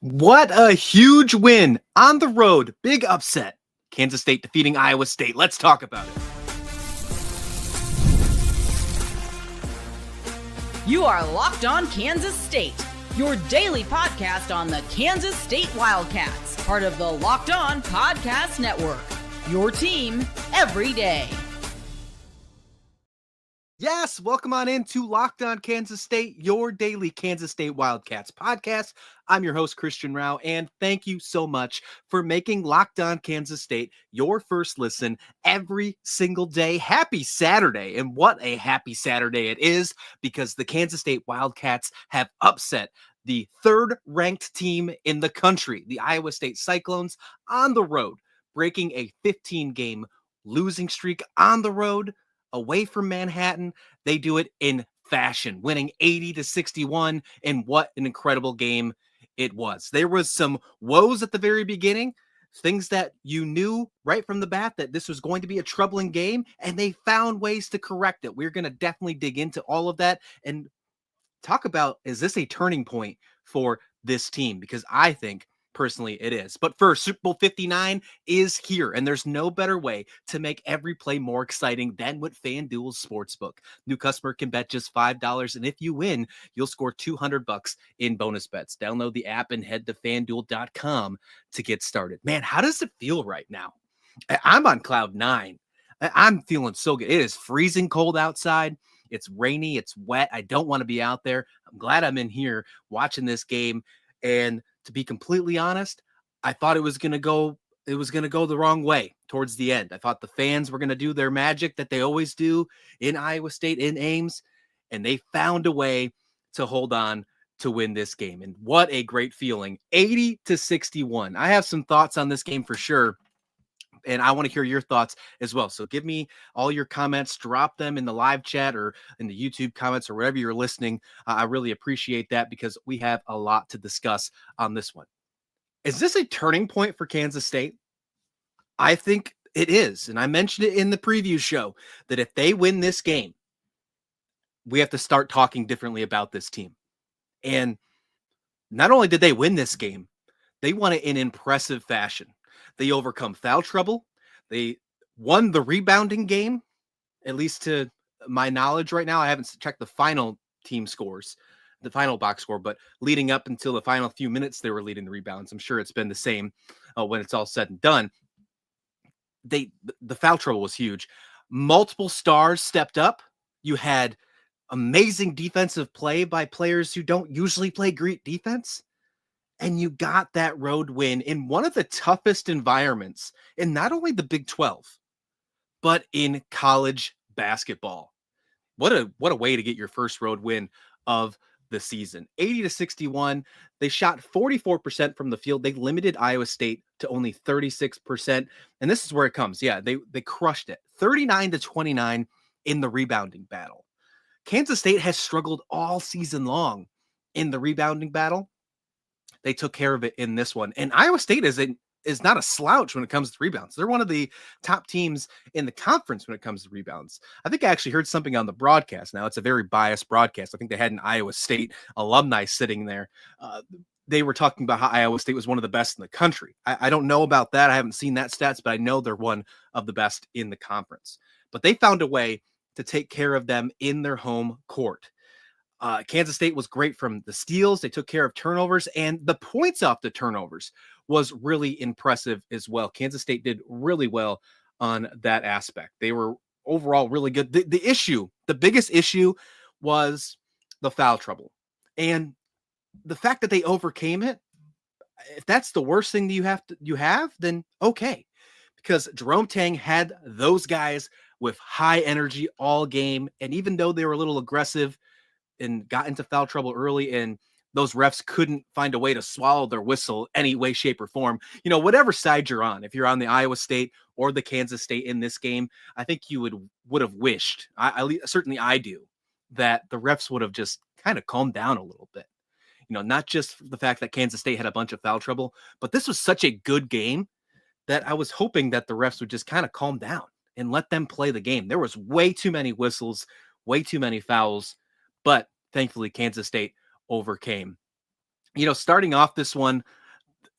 What a huge win on the road. Big upset. Kansas State defeating Iowa State. Let's talk about it. You are Locked On Kansas State, your daily podcast on the Kansas State Wildcats, part of the Locked On Podcast Network. Your team every day. Yes, welcome on into Locked On Kansas State, your daily Kansas State Wildcats podcast. I'm your host, Christian Rauh, and thank you so much for making Locked On Kansas State your first listen every single day. Happy Saturday, and what a happy Saturday it is, because the Kansas State Wildcats have upset the third-ranked team in the country, the Iowa State Cyclones, on the road, breaking a 15-game losing streak on the road. Away from Manhattan. They do it in fashion, winning 80-61, and what an incredible game it was. There was some woes at the very beginning, things that you knew right from the bat that this was going to be a troubling game, and they found ways to correct it. We're going to definitely dig into all of that and talk about, is this a turning point for this team? Because I think personally it is. But first, Super Bowl 59 is here, and there's no better way to make every play more exciting than with FanDuel's Sportsbook. New customer can bet just $5, and if you win, you'll score $200 in bonus bets. Download the app and head to FanDuel.com to get started. Man, how does it feel right now? I'm on cloud nine. I'm feeling so good. It is freezing cold outside. It's rainy. It's wet. I don't want to be out there. I'm glad I'm in here watching this game. And to be completely honest, I thought it was going to go the wrong way towards the end. I thought the fans were going to do their magic that they always do in Iowa State, in Ames, and they found a way to hold on to win this game. And what a great feeling. 80-61. I have some thoughts on this game for sure, and I want to hear your thoughts as well. So give me all your comments, drop them in the live chat or in the YouTube comments or wherever you're listening. I really appreciate that, because we have a lot to discuss on this one. Is this a turning point for Kansas State? I think it is. And I mentioned it in the preview show that if they win this game, we have to start talking differently about this team. And not only did they win this game, they won it in impressive fashion. They overcome foul trouble. They won the rebounding game, at least to my knowledge right now. I haven't checked the final team scores, the final box score, but leading up until the final few minutes, they were leading the rebounds. I'm sure it's been the same when it's all said and done. The foul trouble was huge. Multiple stars stepped up. You had amazing defensive play by players who don't usually play great defense. And you got that road win in one of the toughest environments in not only the Big 12, but in college basketball. What a way to get your first road win of the season. 80-61. They shot 44% from the field. They limited Iowa State to only 36%. And this is where it comes. Yeah, they crushed it. 39-29 in the rebounding battle. Kansas State has struggled all season long in the rebounding battle. They took care of it in this one. And Iowa State is not a slouch when it comes to rebounds. They're one of the top teams in the conference when it comes to rebounds. I think I actually heard something on the broadcast. Now, it's a very biased broadcast. I think they had an Iowa State alumni sitting there. They were talking about how Iowa State was one of the best in the country. I don't know about that. I haven't seen that stats, but I know they're one of the best in the conference. But they found a way to take care of them in their home court. Kansas State was great from the steals. They took care of turnovers, and the points off the turnovers was really impressive as well. Kansas State did really well on that aspect. They were overall really good. The biggest issue was the foul trouble, and the fact that they overcame it. If that's the worst thing that you have, then okay, because Jerome Tang had those guys with high energy all game, and even though they were a little aggressive and got into foul trouble early, and those refs couldn't find a way to swallow their whistle any way, shape, or form. Whatever side you're on, if you're on the Iowa State or the Kansas State in this game, I think you would have wished, certainly I do, that the refs would have just kind of calmed down a little bit. Not just the fact that Kansas State had a bunch of foul trouble, but this was such a good game that I was hoping that the refs would just kind of calm down and let them play the game. There was way too many whistles, way too many fouls. But thankfully, Kansas State overcame. Starting off this one,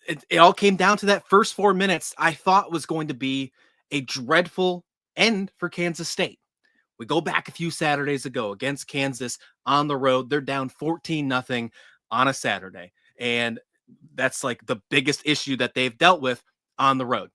it all came down to that first 4 minutes I thought was going to be a dreadful end for Kansas State. We go back a few Saturdays ago against Kansas on the road. They're down 14-0 on a Saturday. And that's like the biggest issue that they've dealt with on the road.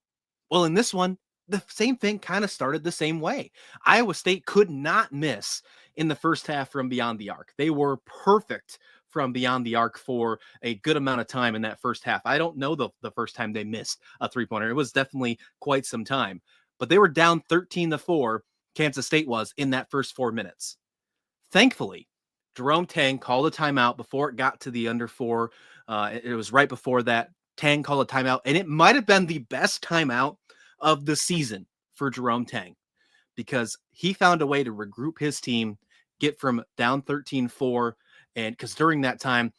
Well, in this one, the same thing kind of started the same way. Iowa State could not miss in the first half from beyond the arc. They were perfect from beyond the arc for a good amount of time in that first half. I don't know the first time they missed a three-pointer. It was definitely quite some time. But they were down 13-4, Kansas State was, in that first 4 minutes. Thankfully, Jerome Tang called a timeout before it got to the under 4. It was right before that. Tang called a timeout, and it might have been the best timeout of the season for Jerome Tang, because he found a way to regroup his team, get from down 13-4. And because during that time,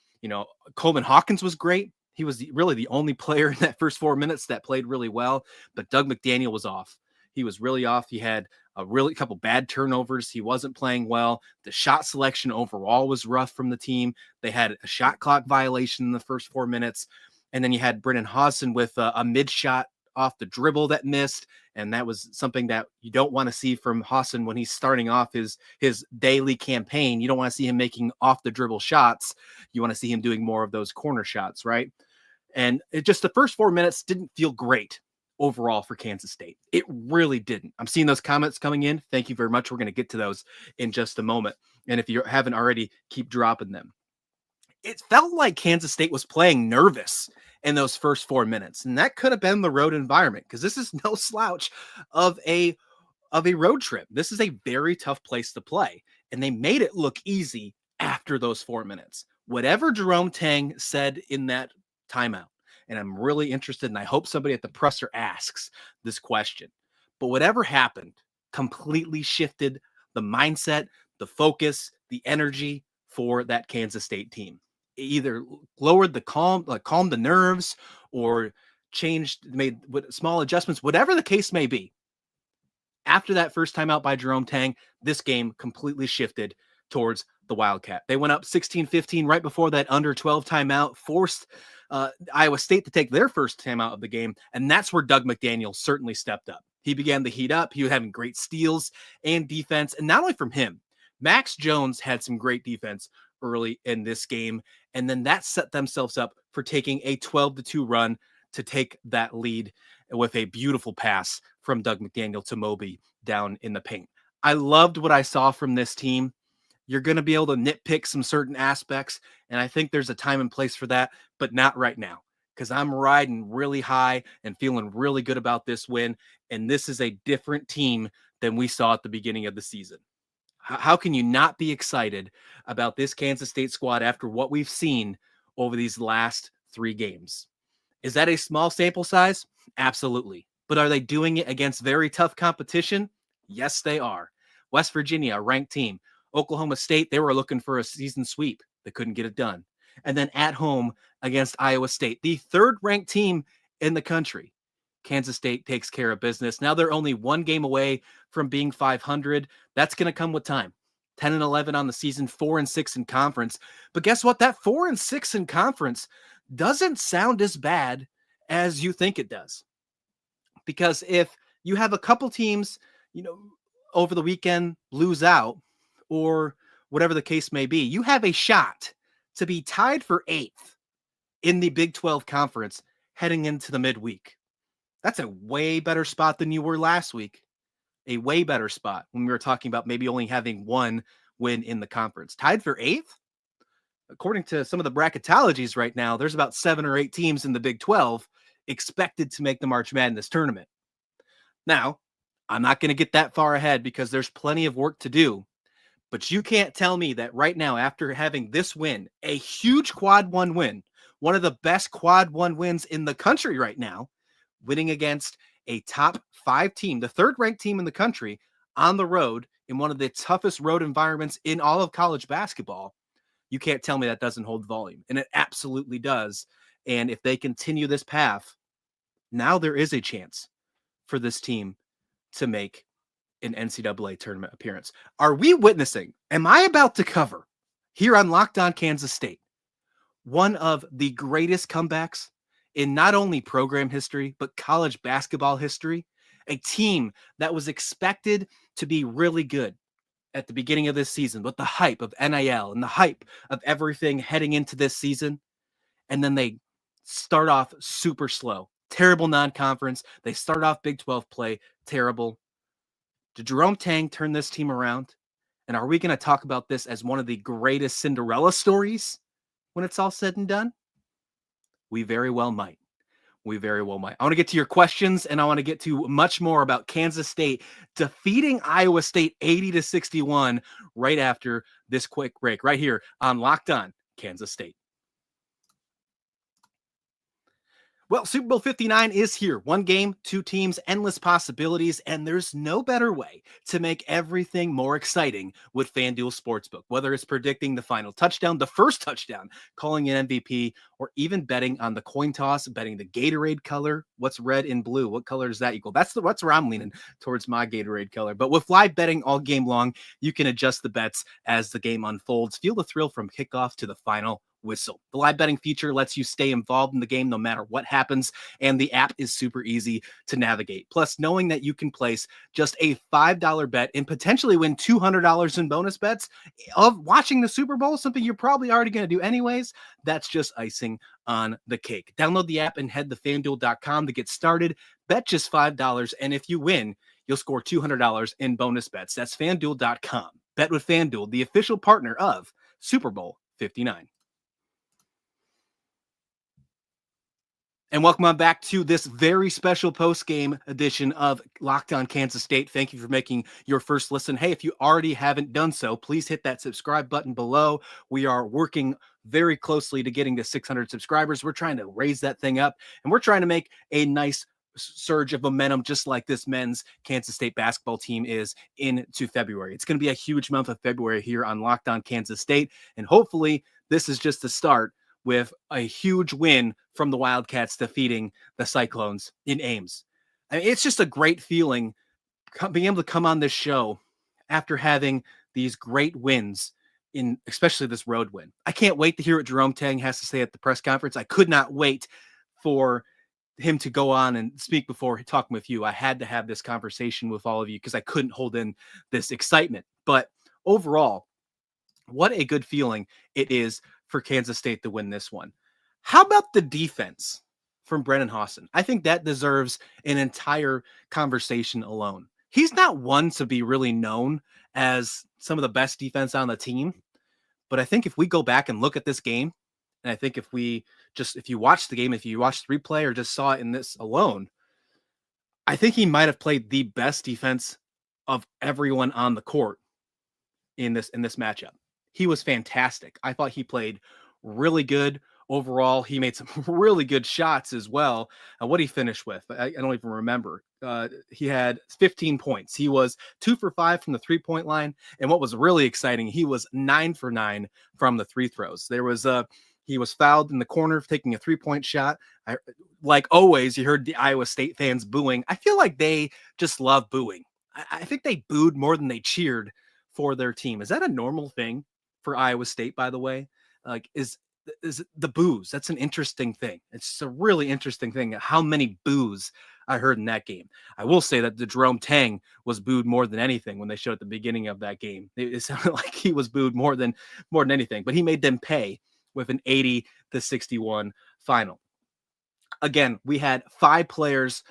Coleman Hawkins was great. He was really the only player in that first 4 minutes that played really well, but Doug McDaniel was off. He was really off. He had a really couple bad turnovers. He wasn't playing well. The shot selection overall was rough from the team. They had a shot clock violation in the first 4 minutes. And then you had Brennan Hausen with a mid shot off the dribble that missed. And that was something that you don't want to see from Hausen when he's starting off his daily campaign. You don't want to see him making off the dribble shots. You want to see him doing more of those corner shots, right? And it just, the first 4 minutes didn't feel great overall for Kansas State. It really didn't. I'm seeing those comments coming in. Thank you very much. We're going to get to those in just a moment. And if you haven't already, keep dropping them. It felt like Kansas State was playing nervous in those first 4 minutes. And that could have been the road environment, because this is no slouch of a road trip. This is a very tough place to play. And they made it look easy after those 4 minutes. Whatever Jerome Tang said in that timeout, and I'm really interested, and I hope somebody at the presser asks this question, but whatever happened completely shifted the mindset, the focus, the energy for that Kansas State team. It either lowered the calmed the nerves, or made small adjustments, whatever the case may be. After that first timeout by Jerome Tang, this game completely shifted towards the Wildcat. They went up 16-15 right before that under 12 timeout, forced Iowa State to take their first timeout of the game, and that's where Doug McDaniel certainly stepped up. He began to heat up. He was having great steals and defense, and not only from him, Max Jones had some great defense early in this game, and then that set themselves up for taking a 12-2 run to take that lead with a beautiful pass from Doug McDaniel to Moby down in the paint. I loved what I saw from this team. You're going to be able to nitpick some certain aspects, and I think there's a time and place for that, but not right now, because I'm riding really high and feeling really good about this win, and this is a different team than we saw at the beginning of the season. How can you not be excited about this Kansas State squad after what we've seen over these last 3 games? Is that a small sample size? Absolutely. But are they doing it against very tough competition? Yes, they are. West Virginia, a ranked team. Oklahoma State, they were looking for a season sweep. They couldn't get it done. And then at home against Iowa State, the 3rd ranked team in the country. Kansas State takes care of business. Now they're only 1 game away from being 500. That's going to come with time. 10-11 on the season, 4-6 in conference. But guess what? That 4-6 in conference doesn't sound as bad as you think it does. Because if you have a couple teams, over the weekend lose out, or whatever the case may be, you have a shot to be tied for 8th in the Big 12 conference heading into the midweek. That's a way better spot than you were last week. A way better spot when we were talking about maybe only having 1 win in the conference. Tied for 8th? According to some of the bracketologies right now, there's about 7 or 8 teams in the Big 12 expected to make the March Madness tournament. Now, I'm not going to get that far ahead because there's plenty of work to do. But you can't tell me that right now, after having this win, a huge quad 1 win, one of the best quad 1 wins in the country right now, winning against a top 5 team, the 3rd ranked team in the country, on the road in one of the toughest road environments in all of college basketball, you can't tell me that doesn't hold volume. And it absolutely does. And if they continue this path, now there is a chance for this team to make an NCAA tournament appearance. Are we witnessing, am I about to cover here on Locked On Kansas State, one of the greatest comebacks in not only program history, but college basketball history. A team that was expected to be really good at the beginning of this season with the hype of NIL and the hype of everything heading into this season. And then they start off super slow. Terrible non-conference. They start off Big 12 play. Terrible. Did Jerome Tang turn this team around? And are we going to talk about this as one of the greatest Cinderella stories when it's all said and done? We very well might. We very well might. I want to get to your questions, and I want to get to much more about Kansas State defeating Iowa State 80-61 right after this quick break, right here on Locked On Kansas State. Well, Super Bowl 59 is here. One game, two teams, endless possibilities, and there's no better way to make everything more exciting with FanDuel Sportsbook. Whether it's predicting the final touchdown, the first touchdown, calling an MVP, or even betting on the coin toss, betting the Gatorade color. What's red and blue? What color does that equal? That's where I'm leaning towards my Gatorade color. But with live betting all game long, you can adjust the bets as the game unfolds. Feel the thrill from kickoff to the final whistle. The live betting feature lets you stay involved in the game no matter what happens, and the app is super easy to navigate. Plus, knowing that you can place just a $5 bet and potentially win $200 in bonus bets of watching the Super Bowl, something you're probably already going to do anyways, that's just icing on the cake. Download the app and head to FanDuel.com to get started. Bet just $5, and if you win, you'll score $200 in bonus bets. That's FanDuel.com. Bet with FanDuel, the official partner of Super Bowl 59. And welcome on back to this very special post-game edition of Locked On Kansas State. Thank you for making your first listen. Hey, if you already haven't done so, please hit that subscribe button below. We are working very closely to getting to 600 subscribers. We're trying to raise that thing up, and we're trying to make a nice surge of momentum, just like this men's Kansas State basketball team is into February. It's going to be a huge month of February here on Locked On Kansas State, and hopefully this is just the start with a huge win from the Wildcats defeating the Cyclones in Ames. I mean, it's just a great feeling being able to come on this show after having these great wins, in especially this road win. I can't wait to hear what Jerome Tang has to say at the press conference. I could not wait for him to go on and speak before talking with you. I had to have this conversation with all of you because I couldn't hold in this excitement. But overall, what a good feeling it is for Kansas State to win this one. How about the defense from Brennan Hausen? I think that deserves an entire conversation alone. He's not one to be really known as some of the best defense on the team, but I think if we go back and look at this game, and I think if you watch the game, if you watch the replay or just saw it in this alone, I think he might have played the best defense of everyone on the court in this matchup. He was fantastic. I thought he played really good overall. He made some really good shots as well. What he finished with, I don't even remember. He had 15 points. He was 2 for 5 from the 3-point line. And what was really exciting, he was 9 for 9 from the free throws. He was fouled in the corner for taking a 3-point shot. Like always, you heard the Iowa State fans booing. I feel like they just love booing. I think they booed more than they cheered for their team. Is that a normal thing for Iowa State, by the way? Like, is the boos? That's an interesting thing. It's a really interesting thing how many boos I heard in that game. I will say that the Jerome Tang was booed more than anything when they showed at the beginning of that game. It sounded like he was booed more than anything, but he made them pay with an 80-61 final. Again, we had 5 players,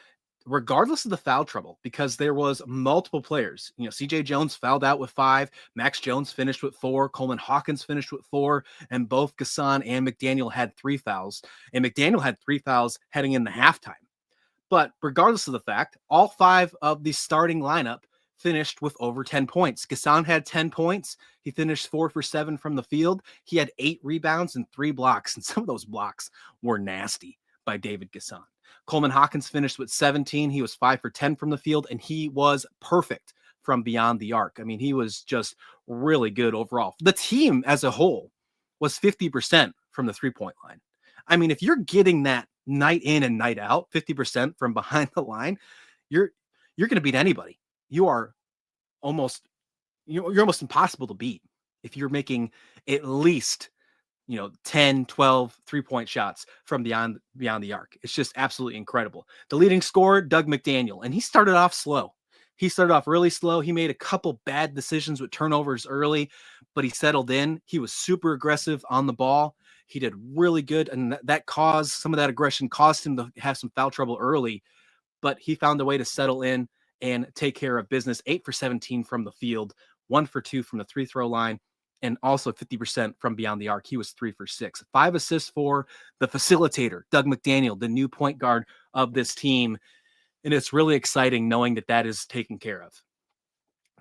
regardless of the foul trouble, because there was multiple players. CJ Jones fouled out with 5. Max Jones finished with 4. Coleman Hawkins finished with 4. And both Gasson and McDaniel had 3 fouls. And McDaniel had 3 fouls heading into halftime. But regardless of the fact, all 5 of the starting lineup finished with over 10 points. Gasson had 10 points. He finished 4 for 7 from the field. He had 8 rebounds and 3 blocks. And some of those blocks were nasty by David Gasson. Coleman Hawkins finished with 17. He was 5 for 10 from the field, and he was perfect from beyond the arc. I mean, he was just really good overall. The team as a whole was 50% from the 3-point line. I mean, if you're getting that night in and night out, 50% from behind the line, you're going to beat anybody. You're almost impossible to beat if you're making at least 10, 12 3-point shots from beyond the arc. It's just absolutely incredible. The leading scorer, Doug McDaniel, and he started off slow. He started off really slow. He made a couple bad decisions with turnovers early, but he settled in. He was super aggressive on the ball. He did really good, and that caused some of that aggression caused him to have some foul trouble early, but he found a way to settle in and take care of business. 8 for 17 from the field, 1 for 2 from the free throw line, and also 50% from beyond the arc. He was 3 for 6. 5 assists for the facilitator, Doug McDaniel, the new point guard of this team. And it's really exciting knowing that is taken care of.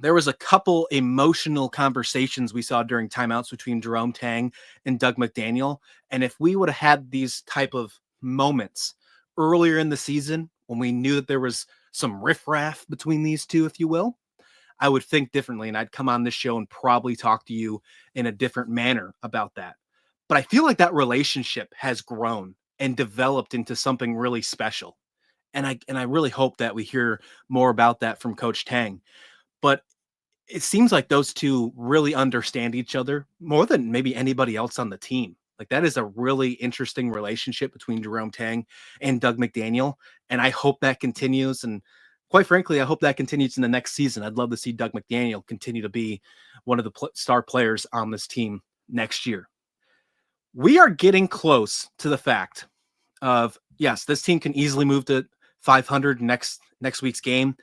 There was a couple emotional conversations we saw during timeouts between Jerome Tang and Doug McDaniel. And if we would have had these type of moments earlier in the season, when we knew that there was some riffraff between these two, if you will, I would think differently. And I'd come on this show and probably talk to you in a different manner about that. But I feel like that relationship has grown and developed into something really special. And I really hope that we hear more about that from Coach Tang. But it seems like those two really understand each other more than maybe anybody else on the team. Like, that is a really interesting relationship between Jerome Tang and Doug McDaniel. And I hope that continues. And quite frankly, I hope that continues in the next season. I'd love to see Doug McDaniel continue to be one of the star players on this team next year. We are getting close to the fact of, yes, this team can easily move to 500 next week's game.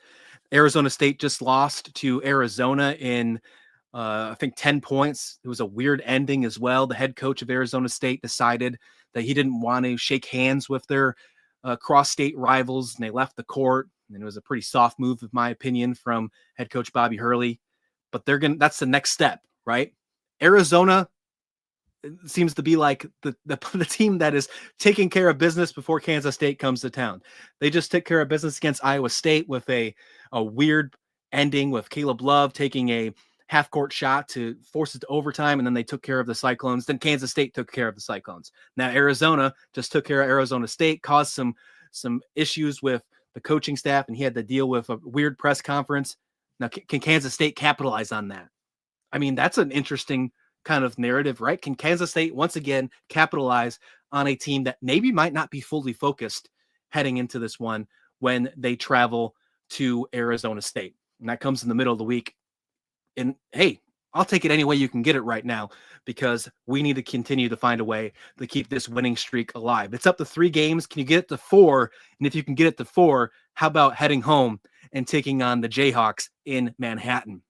Arizona State just lost to Arizona in, I think, 10 points. It was a weird ending as well. The head coach of Arizona State decided that he didn't want to shake hands with their cross-state rivals, and they left the court. And it was a pretty soft move, in my opinion, from head coach Bobby Hurley. But that's the next step, right? Arizona seems to be like the team that is taking care of business before Kansas State comes to town. They just took care of business against Iowa State with a weird ending with Caleb Love taking a half-court shot to force it to overtime, and then they took care of the Cyclones. Then Kansas State took care of the Cyclones. Now Arizona just took care of Arizona State, caused some issues with the coaching staff, and he had to deal with a weird press conference. Now, can Kansas State capitalize on that? I mean, that's an interesting kind of narrative, right? Can Kansas State once again capitalize on a team that maybe might not be fully focused heading into this one when they travel to Arizona State? And that comes in the middle of the week. And hey, I'll take it any way you can get it right now, because we need to continue to find a way to keep this winning streak alive. It's up to 3 games. Can you get it to 4? And if you can get it to 4, how about heading home and taking on the Jayhawks in Manhattan?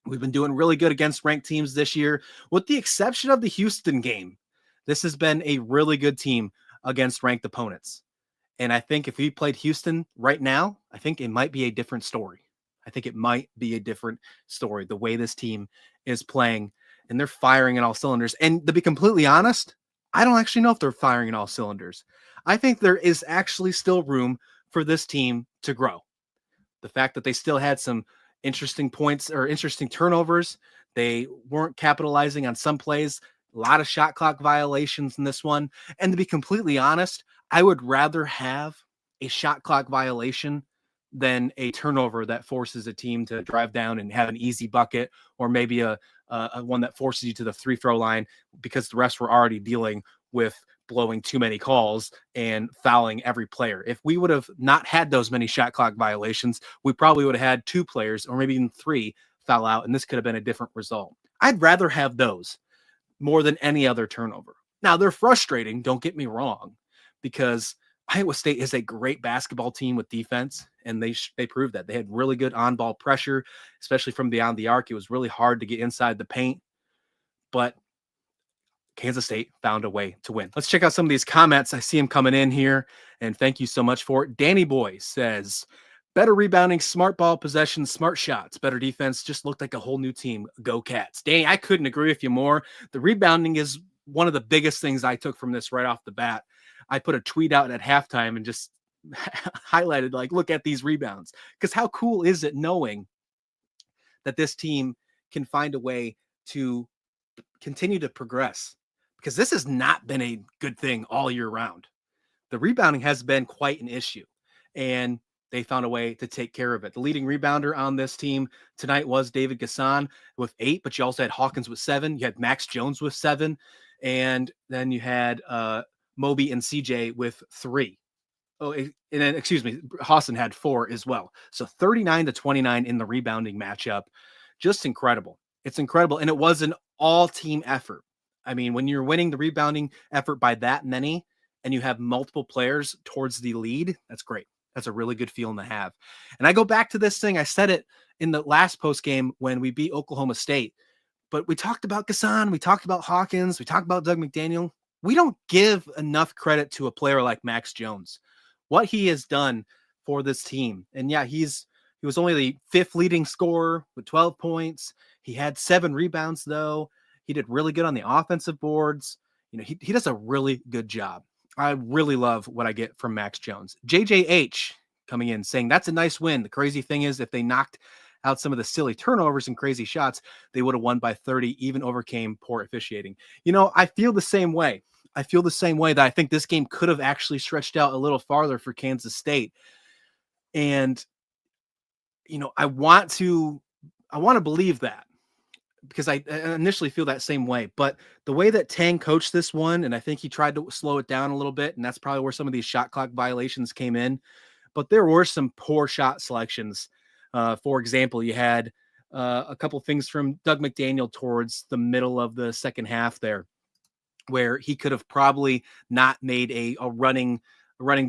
We've been doing really good against ranked teams this year, with the exception of the Houston game. This has been a really good team against ranked opponents. And I think if we played Houston right now, I think it might be a different story. The way this team is playing, and they're firing in all cylinders. And to be completely honest, I don't actually know if they're firing in all cylinders. I think there is actually still room for this team to grow. The fact that they still had some interesting points or interesting turnovers. They weren't capitalizing on some plays, a lot of shot clock violations in this one. And to be completely honest, I would rather have a shot clock violation than a turnover that forces a team to drive down and have an easy bucket, or maybe a one that forces you to the free throw line because the refs were already dealing with blowing too many calls and fouling every player. If we would have not had those many shot clock violations, we probably would have had 2 players or maybe even 3 foul out, and this could have been a different result. I'd rather have those more than any other turnover. Now, they're frustrating, don't get me wrong, because Iowa State is a great basketball team with defense, and they proved that. They had really good on-ball pressure, especially from beyond the arc. It was really hard to get inside the paint, but Kansas State found a way to win. Let's check out some of these comments. I see them coming in here, and thank you so much for it. Danny Boy says, better rebounding, smart ball possession, smart shots, better defense, just looked like a whole new team. Go Cats. Danny, I couldn't agree with you more. The rebounding is one of the biggest things I took from this right off the bat. I put a tweet out at halftime and just highlighted, like, look at these rebounds. Because how cool is it knowing that this team can find a way to continue to progress? Because this has not been a good thing all year round. The rebounding has been quite an issue, and they found a way to take care of it. The leading rebounder on this team tonight was David Gasson with 8, but you also had Hawkins with 7. You had Max Jones with 7. And then you had Moby and CJ with 3. Oh, and then, excuse me, Hausen had 4 as well. So 39-29 in the rebounding matchup. Just incredible. It's incredible. And it was an all-team effort. I mean, when you're winning the rebounding effort by that many and you have multiple players towards the lead, that's great. That's a really good feeling to have. And I go back to this thing. I said it in the last post game when we beat Oklahoma State. But we talked about Gasson. We talked about Hawkins. We talked about Doug McDaniel. We don't give enough credit to a player like Max Jones. What he has done for this team. And yeah, he was only the 5th leading scorer with 12 points. He had 7 rebounds though. He did really good on the offensive boards. You know, he does a really good job. I really love what I get from Max Jones. JJH coming in saying that's a nice win. The crazy thing is if they knocked out some of the silly turnovers and crazy shots, they would have won by 30, even overcame poor officiating. You know, I feel the same way. I feel the same way that I think this game could have actually stretched out a little farther for Kansas State. And, you know, I want to believe that because I initially feel that same way. But the way that Tang coached this one, and I think he tried to slow it down a little bit, and that's probably where some of these shot clock violations came in. But there were some poor shot selections. For example, you had a couple things from Doug McDaniel towards the middle of the second half there, where he could have probably not made a running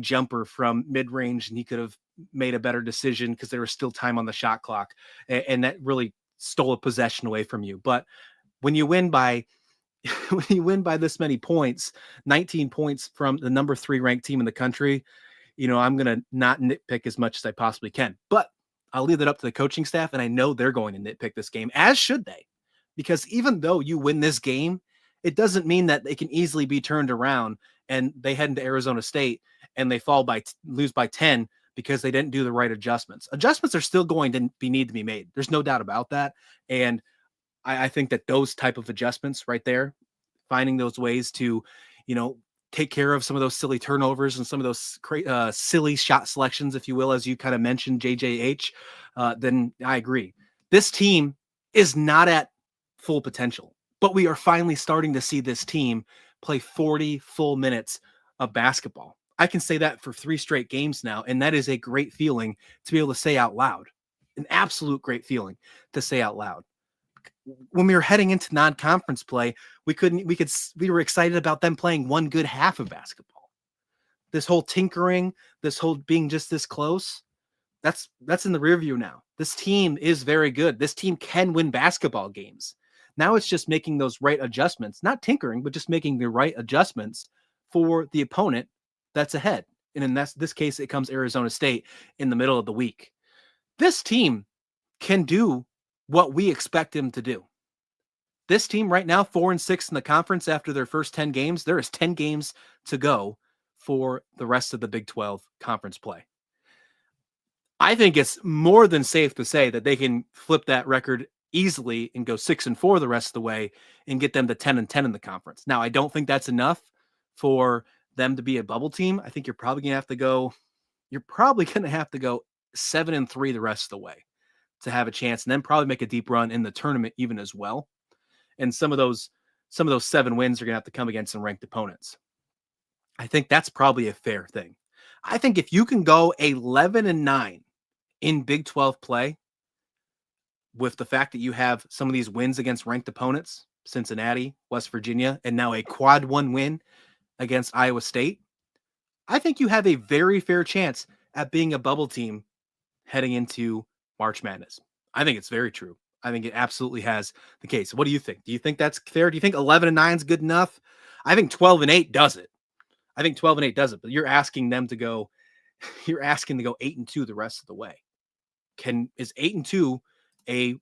jumper from mid-range, and he could have made a better decision because there was still time on the shot clock, and that really stole a possession away from you. But when you win by this many points, 19 points from the number 3 ranked team in the country, you know, I'm going to not nitpick as much as I possibly can. But I'll leave that up to the coaching staff, and I know they're going to nitpick this game, as should they. Because even though you win this game, it doesn't mean that they can easily be turned around and they head into Arizona State and they lose by 10 because they didn't do the right adjustments. Adjustments are still going to need to be made. There's no doubt about that. And I think that those type of adjustments right there, finding those ways to, you know, take care of some of those silly turnovers and some of those silly shot selections, if you will, as you kind of mentioned, JJH, then I agree. This team is not at full potential, but we are finally starting to see this team play 40 full minutes of basketball. I can say that for 3 straight games now, and that is a great feeling to be able to say out loud. An absolute great feeling to say out loud. When we were heading into non-conference play, we were excited about them playing one good half of basketball. This whole tinkering, this whole being just this close, that's in the rear view now. This team is very good. This team can win basketball games. Now it's just making those right adjustments, not tinkering, but just making the right adjustments for the opponent that's ahead. And in this case, it comes Arizona State in the middle of the week. This team can do what we expect them to do. This team right now, 4-6 in the conference after their first 10 games. There is 10 games to go for the rest of the Big 12 conference play. I think it's more than safe to say that they can flip that record easily and go 6-4 the rest of the way and get them to 10-10 in the conference. Now, I don't think that's enough for them to be a bubble team. I think you're probably going to have to go 7-3 the rest of the way to have a chance, and then probably make a deep run in the tournament even as well. And some of those 7 wins are going to have to come against some ranked opponents. I think that's probably a fair thing. I think if you can go 11-9 in Big 12 play with the fact that you have some of these wins against ranked opponents, Cincinnati, West Virginia, and now a quad 1 win against Iowa State, I think you have a very fair chance at being a bubble team heading into March Madness. I think it's very true. I think it absolutely has the case. What do you think? Do you think that's fair? Do you think 11-9 is good enough? I think 12-8 does it. But you're asking them to go 8-2 the rest of the way. Is 8-2 a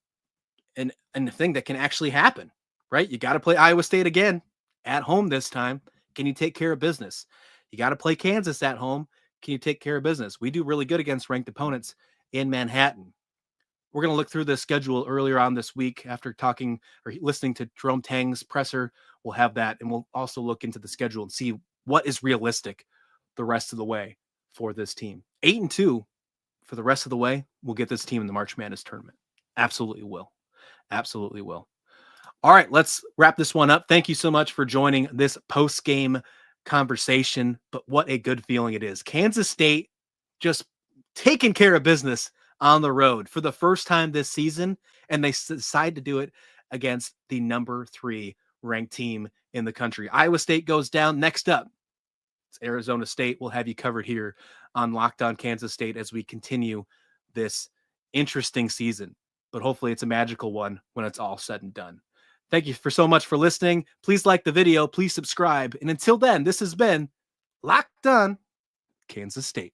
thing that can actually happen, right? You got to play Iowa State again at home this time. Can you take care of business? You got to play Kansas at home. Can you take care of business? We do really good against ranked opponents in Manhattan. We're going to look through the schedule earlier on this week after talking or listening to Jerome Tang's presser. We'll have that, and we'll also look into the schedule and see what is realistic the rest of the way for this team. 8-2 for the rest of the way will get this team in the March Madness tournament. Absolutely will. All right, let's wrap this one up. Thank you so much for joining this post-game conversation, but what a good feeling it is. Kansas State just taking care of business on the road for the first time this season, and they decide to do it against the number 3 ranked team in the country. Iowa State goes down. Next up, it's Arizona State. We'll have you covered here on Locked On Kansas State as we continue this interesting season, but hopefully it's a magical one when it's all said and done. Thank you so much for listening. Please like the video. Please subscribe. And until then, this has been Locked On Kansas State.